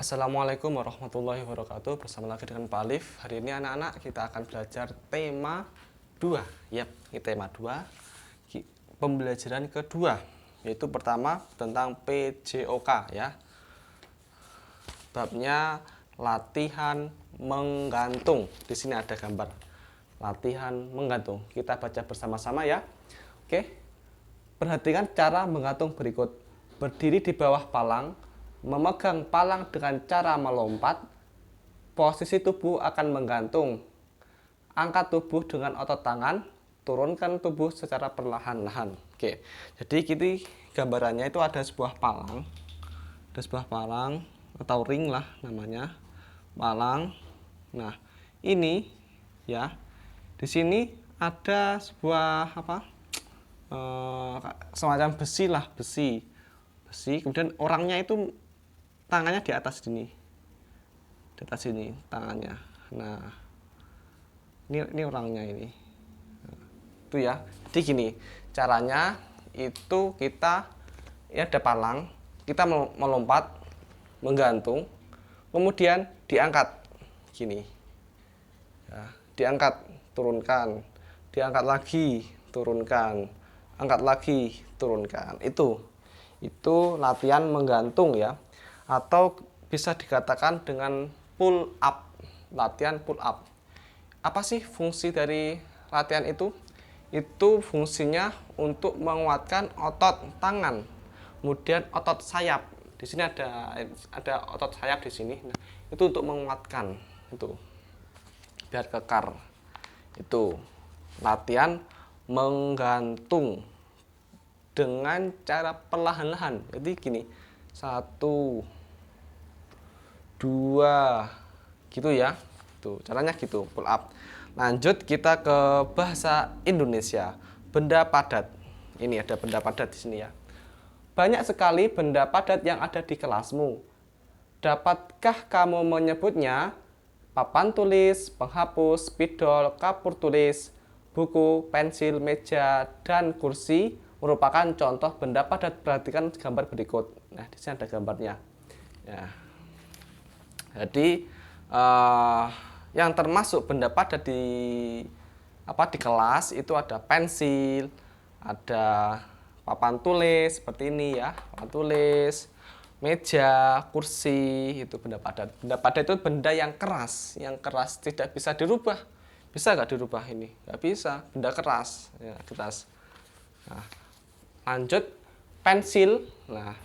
Assalamualaikum warahmatullahi wabarakatuh. Bersama lagi dengan Pak Alif. Hari ini anak-anak kita akan belajar tema 2. Yap, ini tema 2. Pembelajaran kedua, yaitu pertama tentang PJOK ya. Babnya latihan menggantung. Di sini ada gambar latihan menggantung. Kita baca bersama-sama ya. Oke. Perhatikan cara menggantung berikut. Berdiri di bawah palang, memegang palang dengan cara melompat, posisi tubuh akan menggantung. Angkat tubuh dengan otot tangan, turunkan tubuh secara perlahan-lahan. Oke, jadi gini gambarannya itu ada sebuah palang. Ada sebuah palang atau ring lah namanya. Palang. Nah, ini ya. Di sini ada sebuah semacam besi lah, besi. Kemudian orangnya itu tangannya di atas sini, tangannya. Nah, ini orangnya ini. Itu ya. Jadi gini caranya, itu kita ya ada palang, kita melompat, menggantung, kemudian diangkat gini ya, diangkat, turunkan, diangkat lagi, turunkan, angkat lagi, turunkan. Itu latihan menggantung ya, atau bisa dikatakan dengan pull up, latihan pull up. Apa sih fungsi dari latihan itu? Itu fungsinya untuk menguatkan otot tangan, kemudian otot sayap. Di sini ada otot sayap di sini. Nah, itu untuk menguatkan itu biar kekar. Itu latihan menggantung dengan cara perlahan-lahan. Jadi gini, 1, 2, gitu ya. Tuh, caranya gitu, pull up. Lanjut kita ke bahasa Indonesia. Benda padat. Ini ada benda padat di sini ya. Banyak sekali benda padat yang ada di kelasmu. Dapatkah kamu menyebutnya? Papan tulis, penghapus, spidol, kapur tulis, buku, pensil, meja, dan kursi merupakan contoh benda padat. Perhatikan gambar berikut. Nah, di sini ada gambarnya. Ya. Jadi yang termasuk benda padat di kelas itu ada pensil, ada papan tulis seperti ini ya, papan tulis, meja, kursi, itu benda padat. Benda padat itu benda yang keras tidak bisa dirubah. Bisa nggak dirubah ini? Nggak bisa, benda keras, ya, keras. Nah, lanjut pensil. Nah,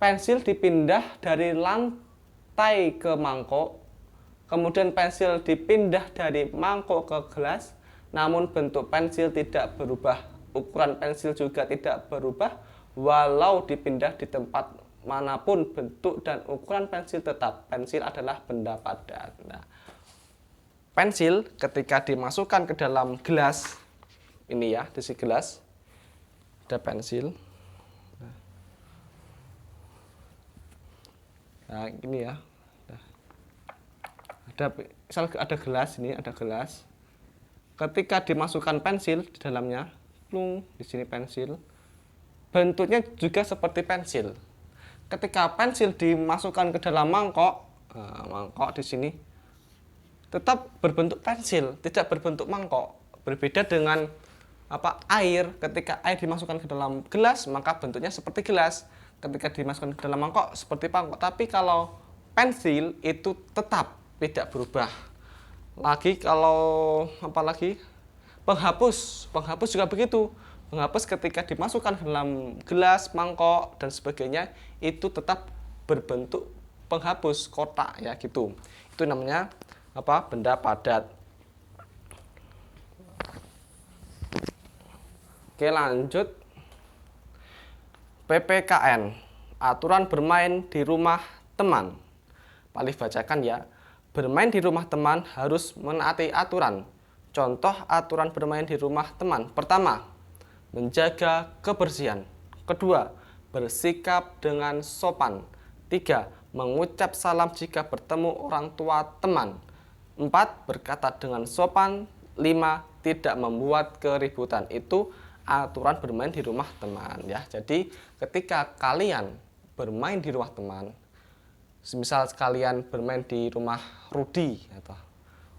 pensil dipindah dari lantai ke mangkok, kemudian pensil dipindah dari mangkok ke gelas, namun bentuk pensil tidak berubah, ukuran pensil juga tidak berubah, walau dipindah di tempat manapun, bentuk dan ukuran pensil tetap. Pensil adalah benda padat. Nah, pensil ketika dimasukkan ke dalam gelas, ini ya, di sini gelas ada pensil. Nah, ini ya. Ada gelas, ini ada gelas. Ketika dimasukkan pensil di dalamnya, di sini pensil. Bentuknya juga seperti pensil. Ketika pensil dimasukkan ke dalam mangkok, mangkok di sini tetap berbentuk pensil, tidak berbentuk mangkok. Berbeda dengan air. Ketika air dimasukkan ke dalam gelas, maka bentuknya seperti gelas. Ketika dimasukkan ke dalam mangkok seperti mangkok. Tapi kalau pensil itu tetap tidak berubah. Lagi kalau penghapus juga begitu. Penghapus ketika dimasukkan ke dalam gelas, mangkok dan sebagainya itu tetap berbentuk penghapus kotak ya gitu. Itu namanya benda padat. Oke, lanjut. PPKN, aturan bermain di rumah teman. Pak Alif bacakan ya. Bermain di rumah teman harus menaati aturan. Contoh aturan bermain di rumah teman. Pertama, menjaga kebersihan. Kedua, bersikap dengan sopan. 3, mengucap salam jika bertemu orang tua teman. 4, berkata dengan sopan. 5, tidak membuat keributan. Itu aturan bermain di rumah teman ya. Jadi ketika kalian bermain di rumah teman, Semisal kalian bermain di rumah Rudi atau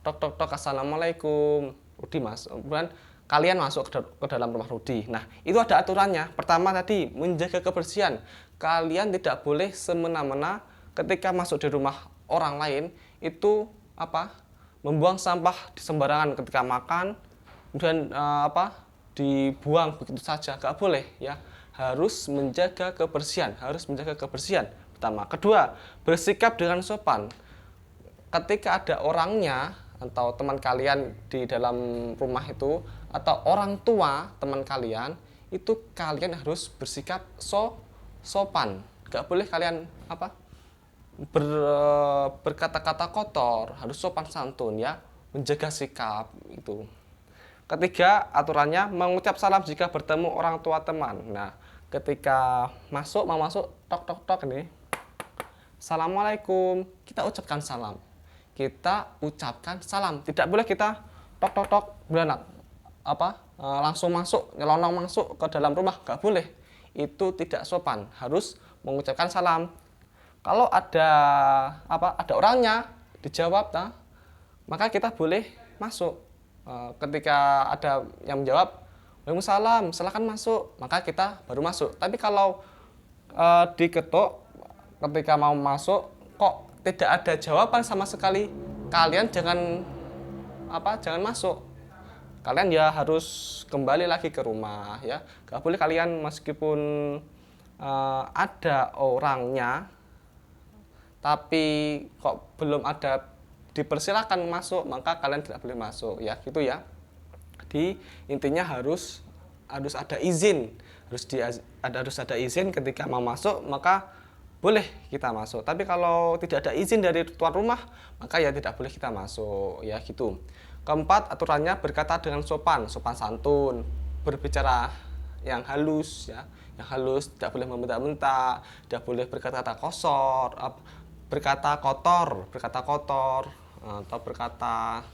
tok tok tok assalamualaikum Rudi mas, kemudian kalian masuk ke dalam rumah Rudi. Nah, itu ada aturannya. Pertama tadi menjaga kebersihan. Kalian tidak boleh semena-mena ketika masuk di rumah orang lain itu membuang sampah di sembarangan ketika makan, kemudian dibuang begitu saja, nggak boleh ya. Harus menjaga kebersihan, pertama. Kedua, bersikap dengan sopan. Ketika ada orangnya atau teman kalian di dalam rumah itu atau orang tua teman kalian itu, kalian harus bersikap sopan. Nggak boleh kalian berkata-kata kotor, harus sopan santun ya, menjaga sikap itu. Ketiga, aturannya mengucap salam jika bertemu orang tua teman. Nah, ketika mau masuk tok tok tok ini, assalamualaikum, kita ucapkan salam. Tidak boleh kita tok tok tok beranak langsung masuk, nyelonong masuk ke dalam rumah, nggak boleh. Itu tidak sopan, harus mengucapkan salam. Kalau ada orangnya dijawab, maka kita boleh masuk. Ketika ada yang menjawab waalaikumsalam, silakan masuk, maka kita baru masuk. Tapi kalau diketuk ketika mau masuk kok tidak ada jawaban sama sekali, kalian jangan masuk. Kalian ya harus kembali lagi ke rumah ya. Gak boleh kalian meskipun ada orangnya tapi kok belum ada dipersilakan masuk, maka kalian tidak boleh masuk ya, gitu ya. Jadi intinya harus ada izin, harus ada izin ketika mau masuk, maka boleh kita masuk. Tapi kalau tidak ada izin dari tuan rumah, maka ya tidak boleh kita masuk ya, gitu. Keempat, aturannya berkata dengan sopan santun, berbicara yang halus ya, tidak boleh membentak-bentak, tidak boleh berkata-kata kotor atau berkata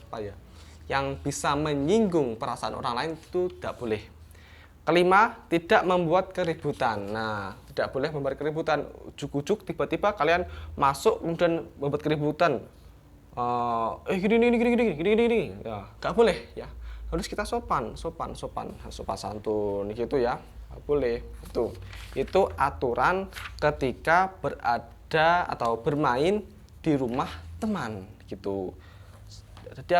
yang bisa menyinggung perasaan orang lain, itu tidak boleh. Kelima, tidak membuat keributan. Nah, tidak boleh membuat keributan. Ujuk-ujuk tiba-tiba kalian masuk kemudian membuat keributan. Gini. Ya, nggak boleh ya. Harus kita sopan santun gitu ya. Nggak boleh. Itu aturan ketika berada atau bermain di rumah teman gitu. Jadi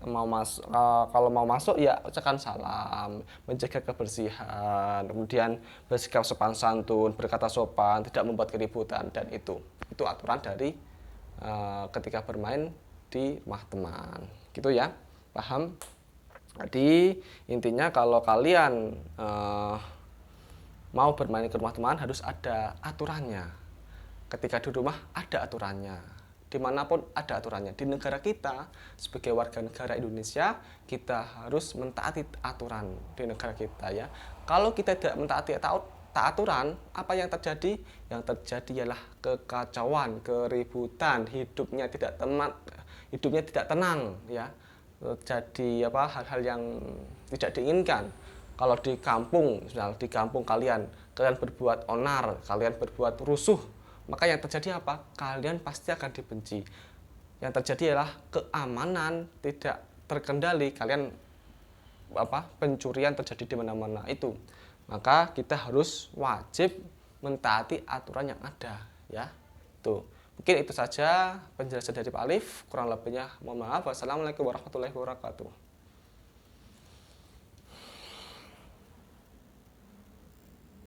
kalau mau masuk ya ucapkan salam, menjaga kebersihan, kemudian bersikap sopan santun, berkata sopan, tidak membuat keributan, dan itu aturan dari ketika bermain di rumah teman, gitu ya, paham? Jadi intinya kalau kalian mau bermain ke rumah teman harus ada aturannya. Ketika di rumah ada aturannya. Dimanapun ada aturannya. Di negara kita sebagai warga negara Indonesia, kita harus mentaati aturan di negara kita ya. Kalau kita tidak mentaati aturan, apa yang terjadi? Yang terjadi ialah kekacauan, keributan, hidupnya tidak tenang ya. Jadi hal-hal yang tidak diinginkan. Kalau di kampung, misalnya di kampung kalian berbuat onar, kalian berbuat rusuh, maka yang terjadi apa? Kalian pasti akan dibenci. Yang terjadi adalah keamanan tidak terkendali, kalian pencurian terjadi di mana-mana itu. Maka kita harus wajib mentaati aturan yang ada ya. Mungkin itu saja penjelasan dari Pak Alif, kurang lebihnya mohon maaf. Wassalamualaikum warahmatullahi wabarakatuh.